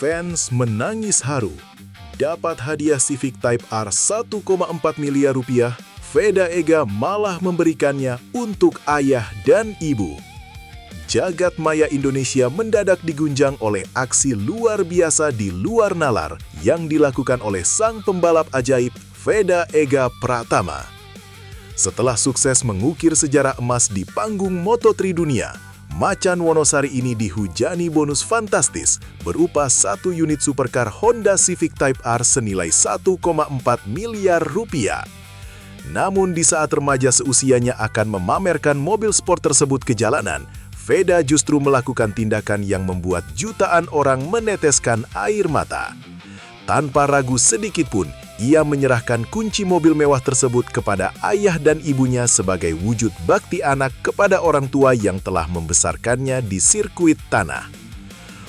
Fans menangis haru. Dapat hadiah Civic Type R 1,4 miliar rupiah, Veda Ega malah memberikannya untuk ayah dan ibu. Jagat maya Indonesia mendadak digunjang oleh aksi luar biasa di luar nalar yang dilakukan oleh sang pembalap ajaib Veda Ega Pratama. Setelah sukses mengukir sejarah emas di panggung Moto3 dunia, Macan Wonosari ini dihujani bonus fantastis berupa 1 unit supercar Honda Civic Type R senilai 1,4 miliar rupiah. Namun di saat remaja seusianya akan memamerkan mobil sport tersebut ke jalanan, Veda justru melakukan tindakan yang membuat jutaan orang meneteskan air mata. Tanpa ragu sedikit pun, ia menyerahkan kunci mobil mewah tersebut kepada ayah dan ibunya sebagai wujud bakti anak kepada orang tua yang telah membesarkannya di sirkuit tanah.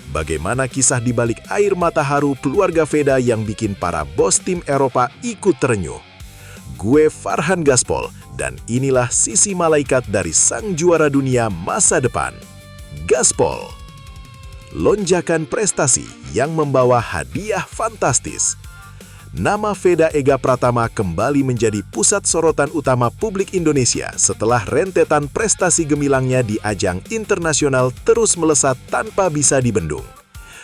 Bagaimana kisah di balik air mata haru keluarga Veda yang bikin para bos tim Eropa ikut terenyuh? Gue Farhan Gaspol, dan inilah sisi malaikat dari sang juara dunia masa depan. Gaspol. Lonjakan prestasi yang membawa hadiah fantastis. Nama Veda Ega Pratama kembali menjadi pusat sorotan utama publik Indonesia setelah rentetan prestasi gemilangnya di ajang internasional terus melesat tanpa bisa dibendung.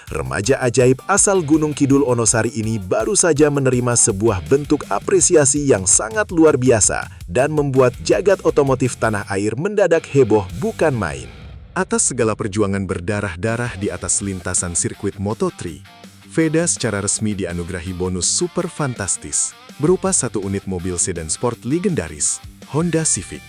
Remaja ajaib asal Gunung Kidul Wonosari ini baru saja menerima sebuah bentuk apresiasi yang sangat luar biasa dan membuat jagat otomotif tanah air mendadak heboh bukan main. Atas segala perjuangan berdarah-darah di atas lintasan sirkuit Moto3, Veda secara resmi dianugerahi bonus super fantastis, berupa 1 unit mobil sedan sport legendaris, Honda Civic.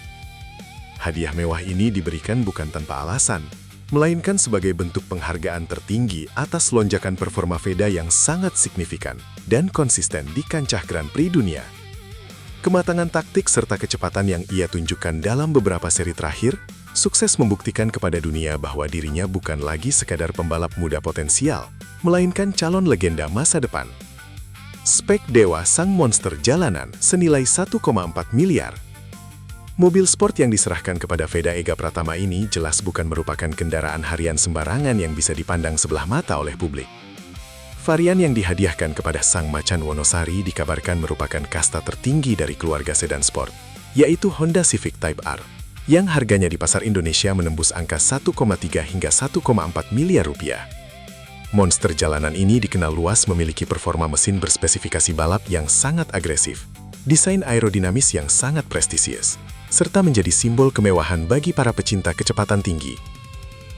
Hadiah mewah ini diberikan bukan tanpa alasan, melainkan sebagai bentuk penghargaan tertinggi atas lonjakan performa Veda yang sangat signifikan dan konsisten di kancah Grand Prix dunia. Kematangan taktik serta kecepatan yang ia tunjukkan dalam beberapa seri terakhir, sukses membuktikan kepada dunia bahwa dirinya bukan lagi sekadar pembalap muda potensial, melainkan calon legenda masa depan. Spek dewa sang monster jalanan senilai 1,4 miliar. Mobil sport yang diserahkan kepada Veda Ega Pratama ini jelas bukan merupakan kendaraan harian sembarangan yang bisa dipandang sebelah mata oleh publik. Varian yang dihadiahkan kepada sang Macan Wonosari dikabarkan merupakan kasta tertinggi dari keluarga sedan sport, yaitu Honda Civic Type R, yang harganya di pasar Indonesia menembus angka 1,3 hingga 1,4 miliar rupiah. Monster jalanan ini dikenal luas memiliki performa mesin berspesifikasi balap yang sangat agresif, desain aerodinamis yang sangat prestisius, serta menjadi simbol kemewahan bagi para pecinta kecepatan tinggi.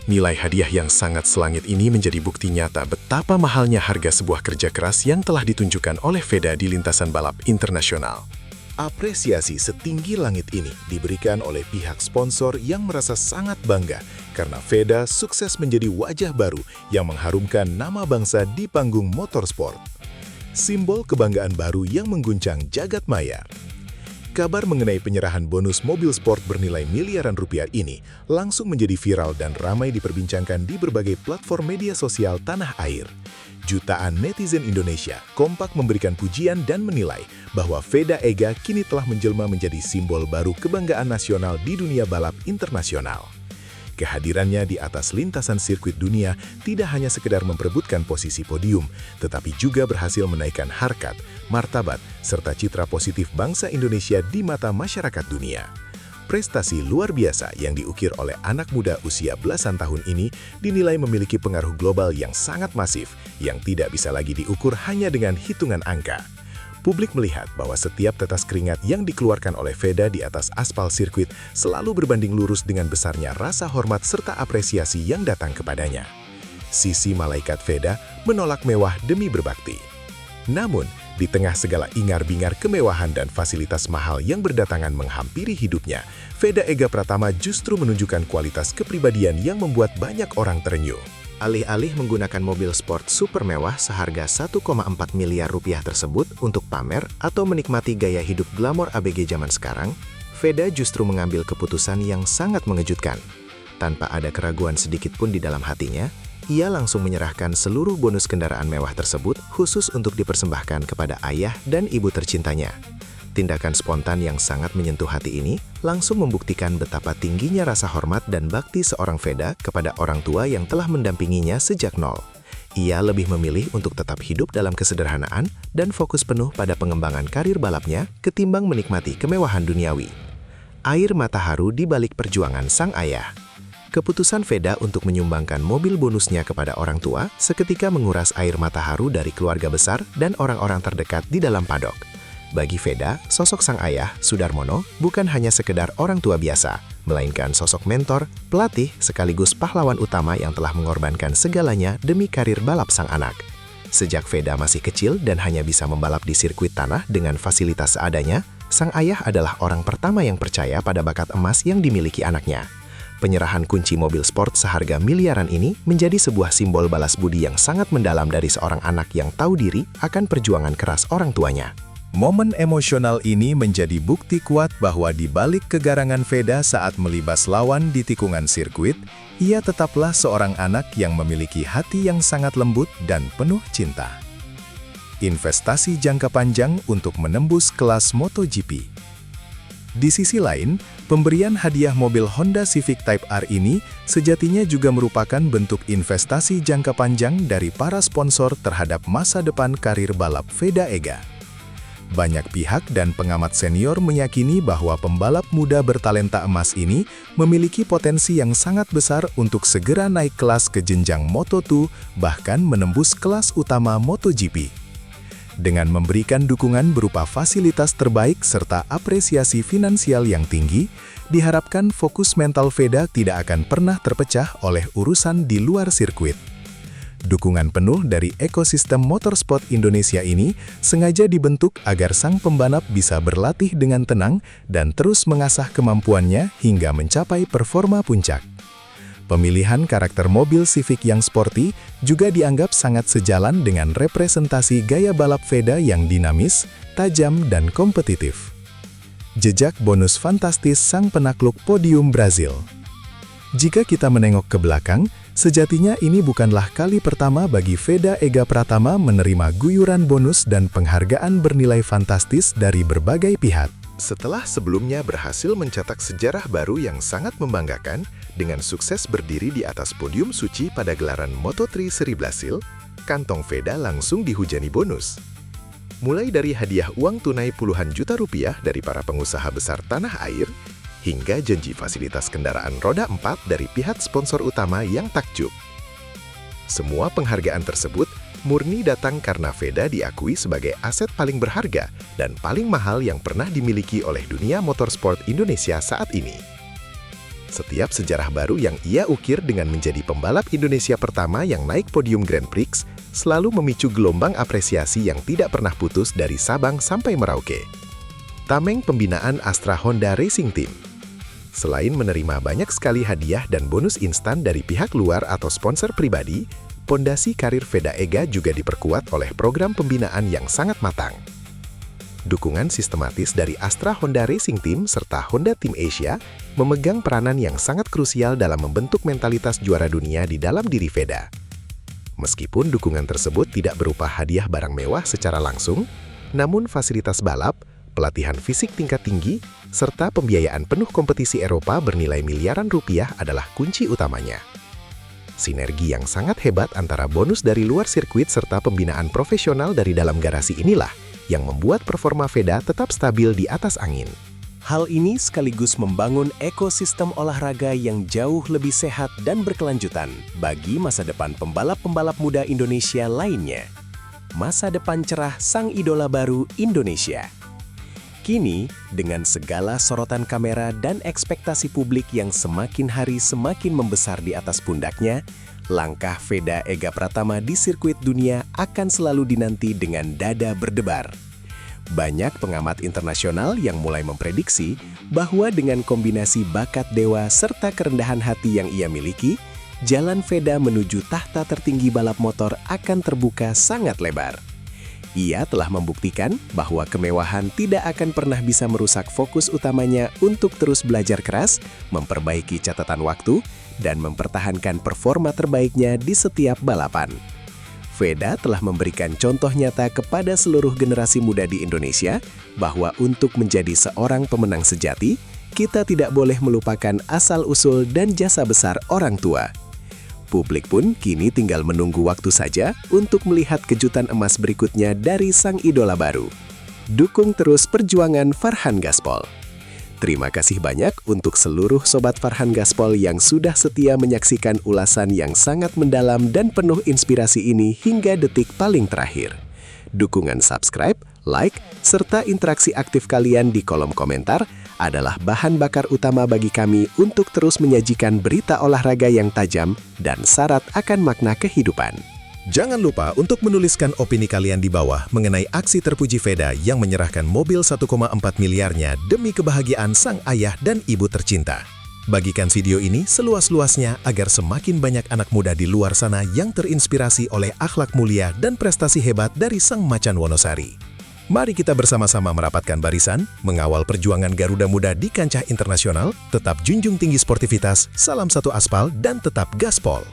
Nilai hadiah yang sangat selangit ini menjadi bukti nyata betapa mahalnya harga sebuah kerja keras yang telah ditunjukkan oleh Veda di lintasan balap internasional. Apresiasi setinggi langit ini diberikan oleh pihak sponsor yang merasa sangat bangga karena Veda sukses menjadi wajah baru yang mengharumkan nama bangsa di panggung motorsport. Simbol kebanggaan baru yang mengguncang jagat maya. Kabar mengenai penyerahan bonus mobil sport bernilai miliaran rupiah ini langsung menjadi viral dan ramai diperbincangkan di berbagai platform media sosial tanah air. Jutaan netizen Indonesia kompak memberikan pujian dan menilai bahwa Veda Ega kini telah menjelma menjadi simbol baru kebanggaan nasional di dunia balap internasional. Kehadirannya di atas lintasan sirkuit dunia tidak hanya sekedar memperebutkan posisi podium, tetapi juga berhasil menaikkan harkat, martabat, serta citra positif bangsa Indonesia di mata masyarakat dunia. Prestasi luar biasa yang diukir oleh anak muda usia belasan tahun ini dinilai memiliki pengaruh global yang sangat masif, yang tidak bisa lagi diukur hanya dengan hitungan angka. Publik melihat bahwa setiap tetes keringat yang dikeluarkan oleh Veda di atas aspal sirkuit selalu berbanding lurus dengan besarnya rasa hormat serta apresiasi yang datang kepadanya. Sisi malaikat Veda menolak mewah demi berbakti. Namun, di tengah segala ingar-bingar kemewahan dan fasilitas mahal yang berdatangan menghampiri hidupnya, Veda Ega Pratama justru menunjukkan kualitas kepribadian yang membuat banyak orang terenyuh. Alih-alih menggunakan mobil sport super mewah seharga 1,4 miliar rupiah tersebut untuk pamer atau menikmati gaya hidup glamor ABG zaman sekarang, Veda justru mengambil keputusan yang sangat mengejutkan. Tanpa ada keraguan sedikit pun di dalam hatinya, ia langsung menyerahkan seluruh bonus kendaraan mewah tersebut khusus untuk dipersembahkan kepada ayah dan ibu tercintanya. Tindakan spontan yang sangat menyentuh hati ini langsung membuktikan betapa tingginya rasa hormat dan bakti seorang Veda kepada orang tua yang telah mendampinginya sejak nol. Ia lebih memilih untuk tetap hidup dalam kesederhanaan dan fokus penuh pada pengembangan karir balapnya ketimbang menikmati kemewahan duniawi. Air mata haru di balik perjuangan sang ayah. Keputusan Veda untuk menyumbangkan mobil bonusnya kepada orang tua seketika menguras air mata haru dari keluarga besar dan orang-orang terdekat di dalam padok. Bagi Veda, sosok sang ayah, Sudarmono, bukan hanya sekedar orang tua biasa, melainkan sosok mentor, pelatih, sekaligus pahlawan utama yang telah mengorbankan segalanya demi karir balap sang anak. Sejak Veda masih kecil dan hanya bisa membalap di sirkuit tanah dengan fasilitas seadanya, sang ayah adalah orang pertama yang percaya pada bakat emas yang dimiliki anaknya. Penyerahan kunci mobil sport seharga miliaran ini menjadi sebuah simbol balas budi yang sangat mendalam dari seorang anak yang tahu diri akan perjuangan keras orang tuanya. Momen emosional ini menjadi bukti kuat bahwa di balik kegarangan Veda saat melibas lawan di tikungan sirkuit, ia tetaplah seorang anak yang memiliki hati yang sangat lembut dan penuh cinta. Investasi jangka panjang untuk menembus kelas MotoGP. Di sisi lain, pemberian hadiah mobil Honda Civic Type R ini sejatinya juga merupakan bentuk investasi jangka panjang dari para sponsor terhadap masa depan karir balap Veda Ega. Banyak pihak dan pengamat senior meyakini bahwa pembalap muda bertalenta emas ini memiliki potensi yang sangat besar untuk segera naik kelas ke jenjang Moto2, bahkan menembus kelas utama MotoGP. Dengan memberikan dukungan berupa fasilitas terbaik serta apresiasi finansial yang tinggi, diharapkan fokus mental Veda tidak akan pernah terpecah oleh urusan di luar sirkuit. Dukungan penuh dari ekosistem motorsport Indonesia ini sengaja dibentuk agar sang pembalap bisa berlatih dengan tenang dan terus mengasah kemampuannya hingga mencapai performa puncak. Pemilihan karakter mobil Civic yang sporty juga dianggap sangat sejalan dengan representasi gaya balap Veda yang dinamis, tajam, dan kompetitif. Jejak bonus fantastis sang penakluk podium Brazil. Jika kita menengok ke belakang, sejatinya ini bukanlah kali pertama bagi Veda Ega Pratama menerima guyuran bonus dan penghargaan bernilai fantastis dari berbagai pihak. Setelah sebelumnya berhasil mencetak sejarah baru yang sangat membanggakan dengan sukses berdiri di atas podium suci pada gelaran Moto3 Seri Brasil, kantong Veda langsung dihujani bonus. Mulai dari hadiah uang tunai puluhan juta rupiah dari para pengusaha besar tanah air, hingga janji fasilitas kendaraan roda 4 dari pihak sponsor utama yang takjub. Semua penghargaan tersebut murni datang karena Veda diakui sebagai aset paling berharga dan paling mahal yang pernah dimiliki oleh dunia motorsport Indonesia saat ini. Setiap sejarah baru yang ia ukir dengan menjadi pembalap Indonesia pertama yang naik podium Grand Prix selalu memicu gelombang apresiasi yang tidak pernah putus dari Sabang sampai Merauke. Tameng pembinaan Astra Honda Racing Team. Selain menerima banyak sekali hadiah dan bonus instan dari pihak luar atau sponsor pribadi, pondasi karir Veda Ega juga diperkuat oleh program pembinaan yang sangat matang. Dukungan sistematis dari Astra Honda Racing Team serta Honda Team Asia memegang peranan yang sangat krusial dalam membentuk mentalitas juara dunia di dalam diri Veda. Meskipun dukungan tersebut tidak berupa hadiah barang mewah secara langsung, namun fasilitas balap, pelatihan fisik tingkat tinggi, serta pembiayaan penuh kompetisi Eropa bernilai miliaran rupiah adalah kunci utamanya. Sinergi yang sangat hebat antara bonus dari luar sirkuit serta pembinaan profesional dari dalam garasi inilah yang membuat performa Veda tetap stabil di atas angin. Hal ini sekaligus membangun ekosistem olahraga yang jauh lebih sehat dan berkelanjutan bagi masa depan pembalap-pembalap muda Indonesia lainnya. Masa depan cerah sang idola baru Indonesia. Kini, dengan segala sorotan kamera dan ekspektasi publik yang semakin hari semakin membesar di atas pundaknya, langkah Veda Ega Pratama di sirkuit dunia akan selalu dinanti dengan dada berdebar. Banyak pengamat internasional yang mulai memprediksi bahwa dengan kombinasi bakat dewa serta kerendahan hati yang ia miliki, jalan Veda menuju tahta tertinggi balap motor akan terbuka sangat lebar. Ia telah membuktikan bahwa kemewahan tidak akan pernah bisa merusak fokus utamanya untuk terus belajar keras, memperbaiki catatan waktu, dan mempertahankan performa terbaiknya di setiap balapan. Veda telah memberikan contoh nyata kepada seluruh generasi muda di Indonesia bahwa untuk menjadi seorang pemenang sejati, kita tidak boleh melupakan asal-usul dan jasa besar orang tua. Publik pun kini tinggal menunggu waktu saja untuk melihat kejutan emas berikutnya dari sang idola baru. Dukung terus perjuangan Farhan Gaspol. Terima kasih banyak untuk seluruh Sobat Farhan Gaspol yang sudah setia menyaksikan ulasan yang sangat mendalam dan penuh inspirasi ini hingga detik paling terakhir. Dukungan subscribe, like, serta interaksi aktif kalian di kolom komentar adalah bahan bakar utama bagi kami untuk terus menyajikan berita olahraga yang tajam dan syarat akan makna kehidupan. Jangan lupa untuk menuliskan opini kalian di bawah mengenai aksi terpuji Veda yang menyerahkan mobil 1,4 miliarnya demi kebahagiaan sang ayah dan ibu tercinta. Bagikan video ini seluas-luasnya agar semakin banyak anak muda di luar sana yang terinspirasi oleh akhlak mulia dan prestasi hebat dari sang macan Wonosari. Mari kita bersama-sama merapatkan barisan, mengawal perjuangan Garuda Muda di kancah internasional, tetap junjung tinggi sportivitas, salam satu aspal, dan tetap gaspol.